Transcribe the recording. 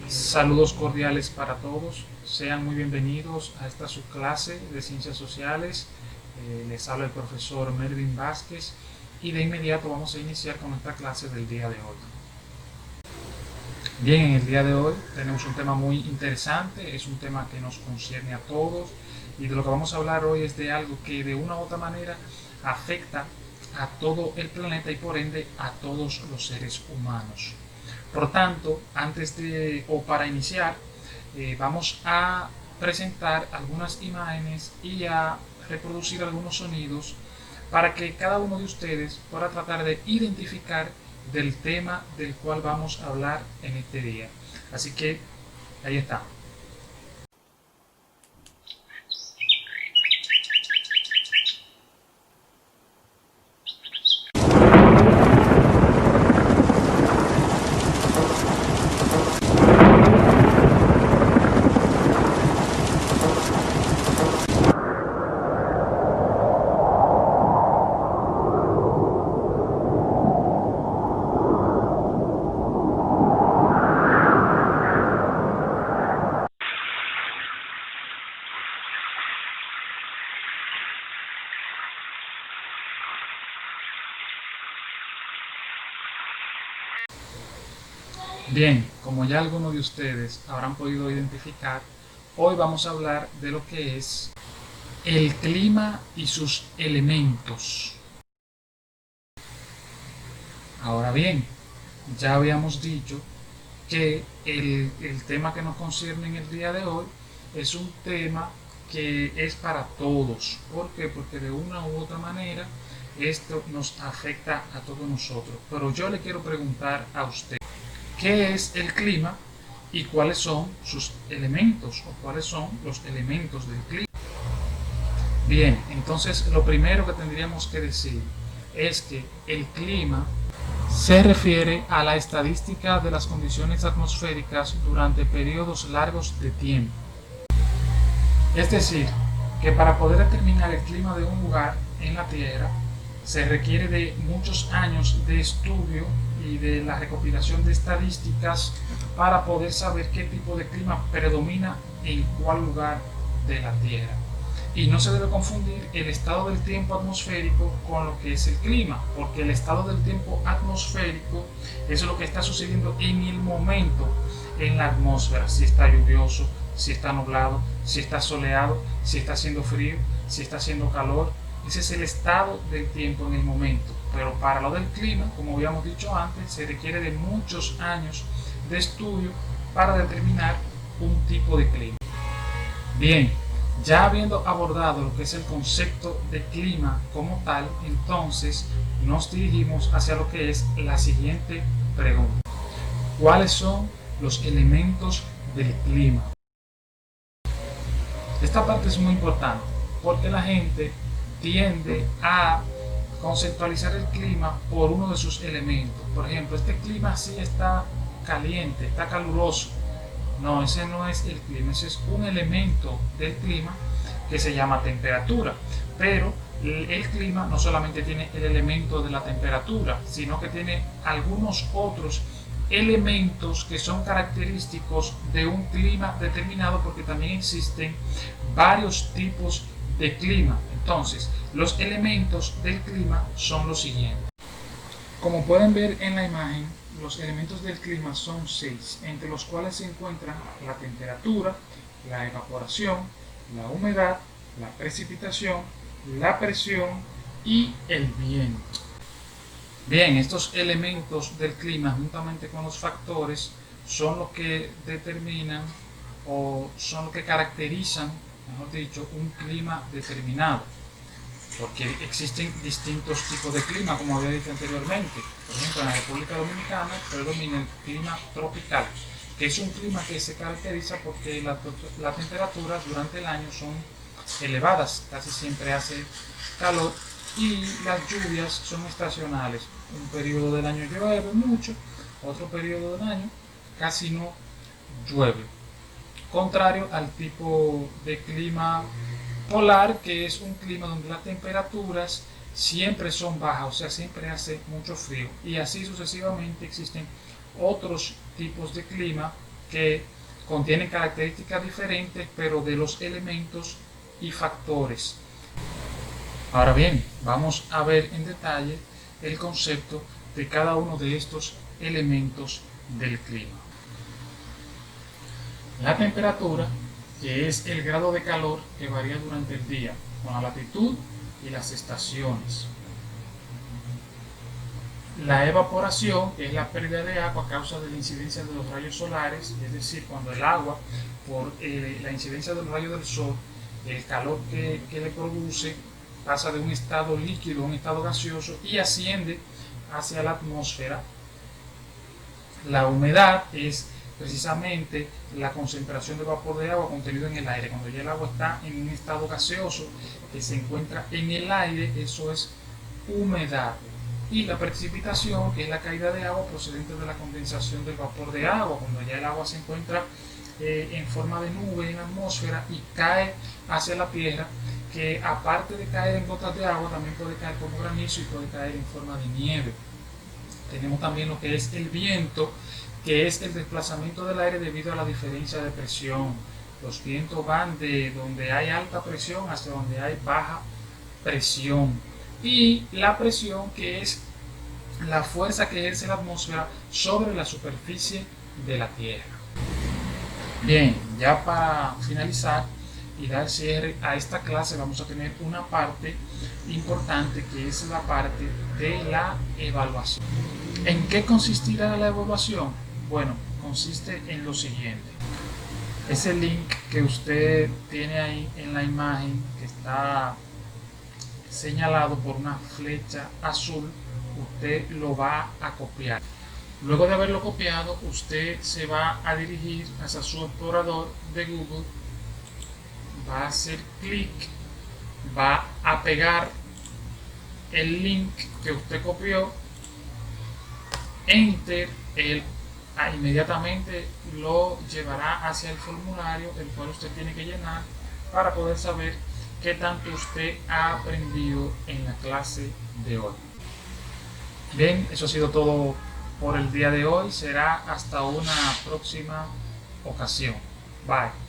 Saludos cordiales para todos, sean muy bienvenidos a esta subclase de Ciencias Sociales. Les habla el profesor Melvin Vázquez y de inmediato vamos a iniciar con esta clase del día de hoy. Bien, en el día de hoy tenemos un tema muy interesante, es un tema que nos concierne a todos y de lo que vamos a hablar hoy es de algo que de una u otra manera afecta a todo el planeta y por ende a todos los seres humanos. Por tanto, para iniciar, vamos a presentar algunas imágenes y a reproducir algunos sonidos para que cada uno de ustedes pueda tratar de identificar del tema del cual vamos a hablar en este día. Así que ahí está. Bien, como ya algunos de ustedes habrán podido identificar, hoy vamos a hablar de lo que es el clima y sus elementos. Ahora bien, ya habíamos dicho que el tema que nos concierne en el día de hoy es un tema que es para todos. ¿Por qué? Porque de una u otra manera esto nos afecta a todos nosotros. Pero yo le quiero preguntar a usted, ¿qué es el clima y cuáles son sus elementos o cuáles son los elementos del clima? Bien, entonces lo primero que tendríamos que decir es que el clima se refiere a la estadística de las condiciones atmosféricas durante periodos largos de tiempo. Es decir, que para poder determinar el clima de un lugar en la Tierra se requiere de muchos años de estudio y de la recopilación de estadísticas para poder saber qué tipo de clima predomina en cuál lugar de la Tierra. Y no se debe confundir el estado del tiempo atmosférico con lo que es el clima, porque el estado del tiempo atmosférico es lo que está sucediendo en el momento en la atmósfera, si está lluvioso, si está nublado, si está soleado, si está haciendo frío, si está haciendo calor. Ese es el estado del tiempo en el momento. Pero para lo del clima, como habíamos dicho antes, se requiere de muchos años de estudio para determinar un tipo de clima. Bien, ya habiendo abordado lo que es el concepto de clima como tal, entonces nos dirigimos hacia lo que es la siguiente pregunta. ¿Cuáles son los elementos del clima? Esta parte es muy importante porque la gente tiende a conceptualizar el clima por uno de sus elementos. Por ejemplo, este clima sí está caliente, está caluroso. No, ese no es el clima, ese es un elemento del clima que se llama temperatura. Pero el clima no solamente tiene el elemento de la temperatura, sino que tiene algunos otros elementos que son característicos de un clima determinado, porque también existen varios tipos de clima. Entonces, los elementos del clima son los siguientes. Como pueden ver en la imagen, los elementos del clima son 6, entre los cuales se encuentran la temperatura, la evaporación, la humedad, la precipitación, la presión y el viento. Bien, estos elementos del clima juntamente con los factores son los que determinan o son los que caracterizan, mejor dicho, un clima determinado. Porque existen distintos tipos de clima, como había dicho anteriormente. Por ejemplo, en la República Dominicana predomina el clima tropical, que es un clima que se caracteriza porque las temperaturas durante el año son elevadas, casi siempre hace calor y las lluvias son estacionales. Un periodo del año llueve mucho, otro periodo del año casi no llueve. Contrario al tipo de clima polar, que es un clima donde las temperaturas siempre son bajas, o sea, siempre hace mucho frío. Y así sucesivamente existen otros tipos de clima que contienen características diferentes, pero de los elementos y factores. Ahora bien, vamos a ver en detalle el concepto de cada uno de estos elementos del clima. La temperatura, que es el grado de calor que varía durante el día, con la latitud y las estaciones. La evaporación, que es la pérdida de agua a causa de la incidencia de los rayos solares, es decir, cuando el agua, por la incidencia de los rayos del sol, el calor que le produce, pasa de un estado líquido a un estado gaseoso y asciende hacia la atmósfera. La humedad es precisamente la concentración de vapor de agua contenido en el aire. Cuando ya el agua está en un estado gaseoso que se encuentra en el aire, eso es humedad. Y la precipitación, que es la caída de agua procedente de la condensación del vapor de agua, cuando ya el agua se encuentra en forma de nube en la atmósfera y cae hacia la tierra, que aparte de caer en gotas de agua, también puede caer como granizo y puede caer en forma de nieve. Tenemos también lo que es el viento, que es el desplazamiento del aire debido a la diferencia de presión. Los vientos van de donde hay alta presión hacia donde hay baja presión. Y la presión, que es la fuerza que ejerce la atmósfera sobre la superficie de la Tierra. Bien, ya para finalizar y dar cierre a esta clase, vamos a tener una parte importante, que es la parte de la evaluación. ¿En qué consistirá la evaluación? Bueno, consiste en lo siguiente. Ese link que usted tiene ahí en la imagen, que está señalado por una flecha azul, usted lo va a copiar. Luego de haberlo copiado, usted se va a dirigir hacia su explorador de Google, va a hacer clic, va a pegar el link que usted copió, enter, inmediatamente lo llevará hacia el formulario, el cual usted tiene que llenar para poder saber qué tanto usted ha aprendido en la clase de hoy. Bien, eso ha sido todo por el día de hoy. Será hasta una próxima ocasión. Bye.